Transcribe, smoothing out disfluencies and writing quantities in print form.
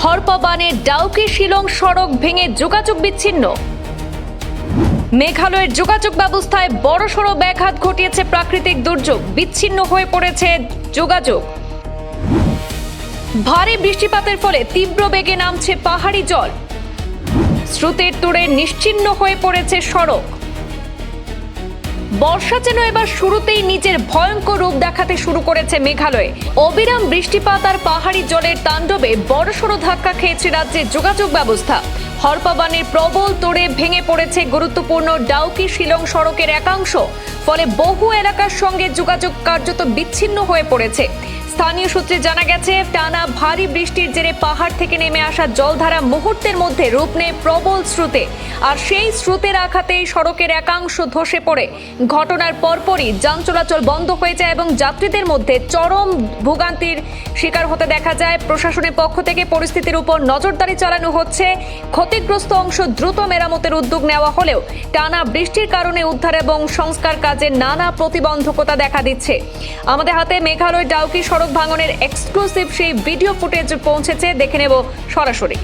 হরপাবানে ডাউকি শিলং সড়ক ভেঙে যোগাযোগ বিচ্ছিন্ন। মেঘালয়ের যোগাযোগ ব্যবস্থায় বড়সড় ব্যাঘাত ঘটিয়েছে প্রাকৃতিক দুর্যোগ, বিচ্ছিন্ন হয়ে পড়েছে যোগাযোগ। ভারী বৃষ্টিপাতের ফলে তীব্র বেগে নামছে পাহাড়ি জল, স্রোতের তোড়ে নিশ্চিহ্ন হয়ে পড়েছে সড়ক। বর্ষা যেন এবার শুরুতেই নিজের ভয়ঙ্কর রূপ দেখাতে শুরু করেছে মেঘালয়ে। অবিরাম বৃষ্টিপাত আর পাহাড়ি জলের তাণ্ডবে বড়সড় ধাক্কা খেয়েছে রাজ্যের যোগাযোগ ব্যবস্থা। হরপাবানের প্রবল তোড়ে ভেঙে পড়েছে গুরুত্বপূর্ণ ডাউকি শিলং সড়কের একাংশ, ফলে বহু এলাকার সঙ্গে যোগাযোগ কার্যত বিচ্ছিন্ন হয়ে পড়েছে। স্থানীয় সূত্রে জানা গেছে, টানা ভারী বৃষ্টির জেরে পাহাড় থেকে নেমে আসা জলধারা মুহূর্তের মধ্যে রূপ নেয় প্রবল স্রোতে, আর সেই স্রোতের আঘাতেই সড়কের একাংশ ধসে পড়ে। ঘটনার পরপরই যান চলাচল বন্ধ হয়ে যায় এবং যাত্রীদের মধ্যে চরম ভোগান্তির শিকার হতে দেখা যায়। প্রশাসনের পক্ষ থেকে পরিস্থিতির উপর নজরদারি চালানো হচ্ছে। ক্ষতিগ্রস্ত অংশ দ্রুত মেরামতের উদ্যোগ নেওয়া হলেও টানা বৃষ্টির কারণে উদ্ধার এবং সংস্কার কাজে নানা প্রতিবন্ধকতা দেখা দিচ্ছে। আমাদের হাতে মেঘালয় ডাউকি সড়ক ভাঙনের এক্সক্লুসিভ সেই ভিডিও ফুটেজ পৌঁছেছে, দেখে নেব সরাসরি।